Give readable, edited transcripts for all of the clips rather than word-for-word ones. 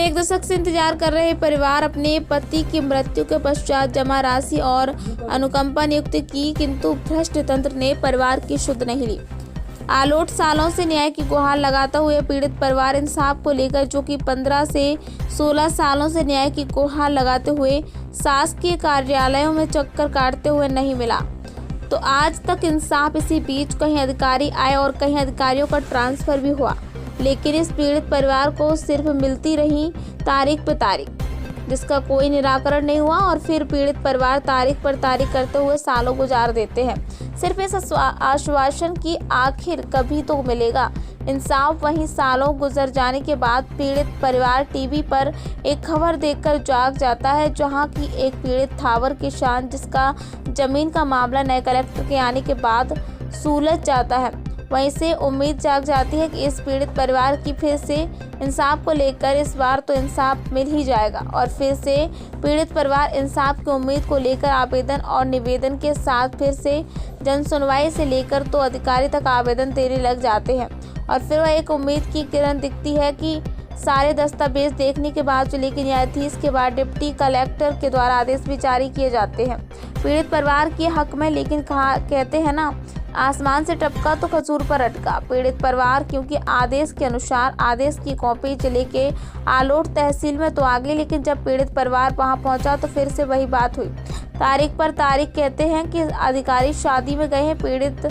एक दशक से इंतजार कर रहे परिवार अपने पति की मृत्यु के पश्चात जमा राशि और अनुकंपा नियुक्त की, किंतु भ्रष्ट तंत्र ने परिवार की सुध नहीं ली। आलोट सालों से न्याय की गुहार लगाता हुए पीड़ित परिवार इंसाफ को लेकर, जो कि 15 से 16 सालों से न्याय की गुहार लगाते हुए शासकीय कार्यालयों में चक्कर काटते हुए नहीं मिला, तो आज तक इंसाफ। इसी बीच कहीं अधिकारी आए और कहीं अधिकारियों का ट्रांसफर भी हुआ, लेकिन इस पीड़ित परिवार को सिर्फ मिलती रही तारीख पर तारीख, जिसका कोई निराकरण नहीं हुआ। और फिर पीड़ित परिवार तारीख पर तारीख करते हुए सालों गुजार देते हैं, सिर्फ इस आश्वासन की आखिर कभी तो मिलेगा इंसाफ। वहीं सालों गुजर जाने के बाद पीड़ित परिवार टीवी पर एक खबर देखकर जाग जाता है, जहां की एक पीड़ित थावर किसान, जिसका जमीन का मामला नए कलेक्टर के आने के बाद सुलझ जाता है, वहीं से उम्मीद जाग जाती है कि इस पीड़ित परिवार की फिर से इंसाफ को लेकर इस बार तो इंसाफ मिल ही जाएगा। और फिर से पीड़ित परिवार इंसाफ की उम्मीद को लेकर आवेदन और निवेदन के साथ फिर से जन सुनवाई से लेकर तो अधिकारी तक आवेदन देने लग जाते हैं। और फिर वह एक उम्मीद की किरण दिखती है कि सारे दस्तावेज देखने के बाद लेकिन न्यायाधीश के बाद डिप्टी कलेक्टर के द्वारा आदेश भी जारी किए जाते हैं पीड़ित परिवार के हक में। लेकिन कहते हैं ना, आसमान से टपका तो खजूर पर अटका। पीड़ित परिवार क्योंकि आदेश के अनुसार आदेश की कॉपी जिले के आलोट तहसील में तो आ गई, लेकिन जब पीड़ित परिवार वहां पहुंचा तो फिर से वही बात हुई, तारीख पर तारीख। कहते हैं कि अधिकारी शादी में गए हैं, पीड़ित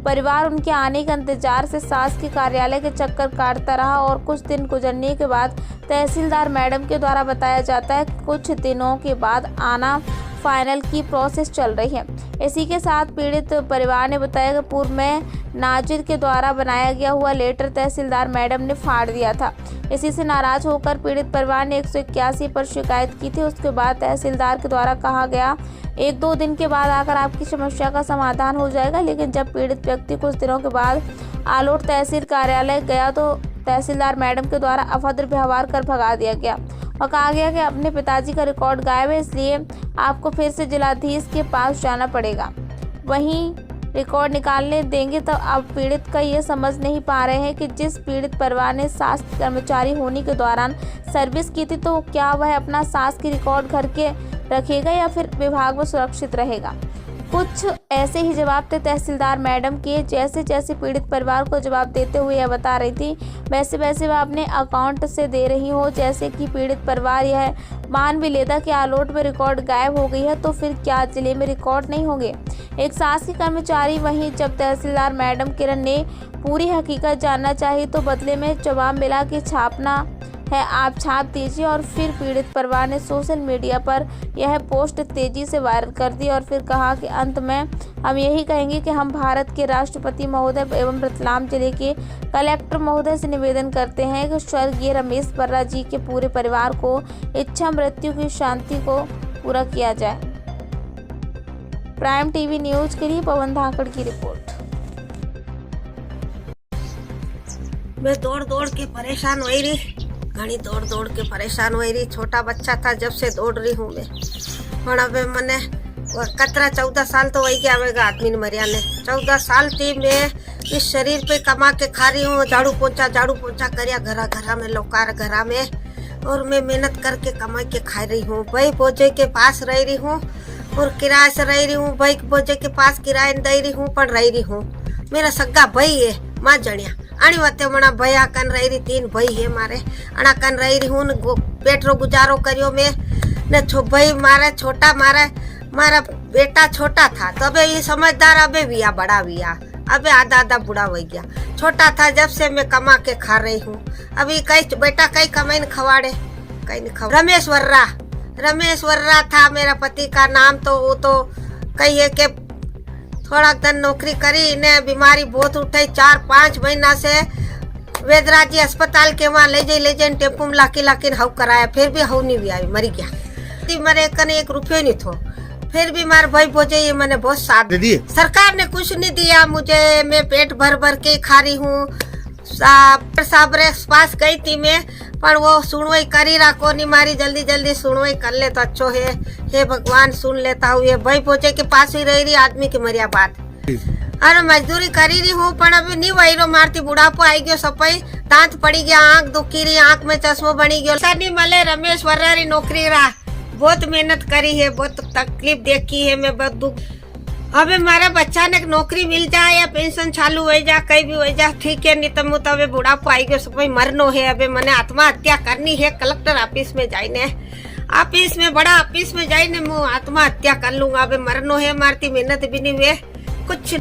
परिवार उनके आने के इंतजार से शासकीय कार्यालय के चक्कर काटता रहा। और कुछ दिन गुजरने के बाद तहसीलदार मैडम के द्वारा बताया जाता है कि कुछ दिनों के बाद आना फाइनल की प्रोसेस चल रही है। इसी के साथ पीड़ित परिवार ने बताया कि पूर्व में नाजिर के द्वारा बनाया गया हुआ लेटर तहसीलदार मैडम ने फाड़ दिया था। इसी से नाराज होकर पीड़ित परिवार ने 181 पर शिकायत की थी। उसके बाद तहसीलदार के द्वारा कहा गया 1-2 दिन के बाद आकर आपकी समस्या का समाधान हो जाएगा। लेकिन जब पीड़ित व्यक्ति कुछ दिनों के बाद आलोट तहसील कार्यालय गया तो तहसीलदार मैडम के द्वारा अभद्र व्यवहार कर भगा दिया गया और कहा गया कि अपने पिताजी का रिकॉर्ड गायब है, इसलिए आपको फिर से जिलाधीश के पास जाना पड़ेगा, वहीं रिकॉर्ड निकालने देंगे। तो अब पीड़ित का ये समझ नहीं पा रहे हैं कि जिस पीड़ित परिवार ने शासकीय कर्मचारी होने के दौरान सर्विस की थी, तो क्या वह अपना शासकीय रिकॉर्ड घर के रखेगा या फिर विभाग में सुरक्षित रहेगा। कुछ ऐसे ही जवाब थे तहसीलदार मैडम के। जैसे जैसे पीड़ित परिवार को जवाब देते हुए यह बता रही थी, वैसे वैसे वह अपने अकाउंट से दे रही हो। जैसे कि पीड़ित परिवार यह मान भी लेता कि आलोट में रिकॉर्ड गायब हो गई है, तो फिर क्या जिले में रिकॉर्ड नहीं होंगे। एक शासकीय कर्मचारी वहीं जब तहसीलदार मैडम किरण ने पूरी हकीकत जानना चाहिए तो बदले में जवाब मिला कि छापना है, आप छाप दीजिए। और फिर पीड़ित परिवार ने सोशल मीडिया पर यह पोस्ट तेजी से वायरल कर दी और फिर कहा कि अंत में हम यही कहेंगे कि हम भारत के राष्ट्रपति महोदय एवं रतलाम जिले के कलेक्टर महोदय से निवेदन करते हैं कि स्वर्गीय रमेश बर्रा जी के पूरे परिवार को इच्छा मृत्यु की शांति को पूरा किया जाए। प्राइम टीवी न्यूज के लिए पवन धाकड़ की रिपोर्ट। मैं दौड़ दौड़ के परेशान हो रही, घनी दौड़ दौड़ के परेशान हो रही। छोटा बच्चा था जब से दौड़ रही हूँ मैं। ਹੁਣ अब मैंने 14 साल तो वही आवेगा आदमी ने मरिया ने। 14 साल थी मैं इस शरीर पे कमा के खा रही हूँ। झाड़ू पोछा करिया घरा घरा में, लोकार घरा में। और मैं मेहनत करके कमा के खा रही हूँ। भाई भोजे के पास रह रही हूँ और किराए से रह रही हूँ। भाई भोजे के पास किराए दे रही हूँ, पर रह रही हूँ। मेरा सगा भाई है, माँ जणिया आनी वते मना भैया कन रही 3 भाई है मारे। अणा कन रही हूँ, पेट रो गुजारो करियो मैं ने। भाई मारे छोटा, मारा बेटा छोटा था तो अबे ये समझदार, अबे विया बड़ा विया, अबे आधा बुढ़ा हो गया। छोटा था जब से मैं कमा के खा रही हूँ। अभी कई बेटा कई कमाई खवाड़े, कहीं नहीं खवा। रमेश वर्रा था मेरा पति का नाम। तो वो तो कही है कि थोड़ा दिन नौकरी करी ने, बीमारी बहुत उठाई। 4-5 महीना से वेदराजी अस्पताल के वहाँ ले जाए टेम्पो में लाके हव कराया, फिर भी हव नहीं भी आई, मरी गया। मरे कने 1 रुपये नहीं थो, फिर भी मारे भाई भोजे ये मैंने बहुत साथ दिए। सरकार ने कुछ नहीं दिया मुझे, मैं पेट भर के खा रही हूँ। साहब रे पास गई थी मैं, पर वो सुनवाई करी रखो नहीं मारी। जल्दी सुनवाई कर ले तो अच्छो है। हे भगवान सुन लेता हूँ। ये भाई पोचे के पास ही रह रही आदमी की मरिया बात। अरे मजदूरी करी रही हूँ, पर अभी नहीं वही रो मारती। बुढ़ापो आई गयो सपाई दांत पड़ी गया, आंख दुखी रही, आंख में चश्मो बनी गयो। सनी मले रमेश वर्रारी नौकरी रहा, बहुत मेहनत करी है, बहुत तकलीफ देखी है, मैं बहुत दुख। अबे मारा बच्चा ने नौकरी मिल जाए या पेंशन चालू हो जा, कहीं भी हो जा, ठीक है। नहीं तो मुझे तो अबे बुढ़ापा आई गयो, सब मरनो है। अबे मैंने आत्महत्या करनी है, कलेक्टर ऑफिस में जाइने, ऑफिस में बड़ा ऑफिस में जाइने, मुँह आत्महत्या कर लूंगा। अबे मरनो है, मारती मेहनत भी नहीं हुए कुछ।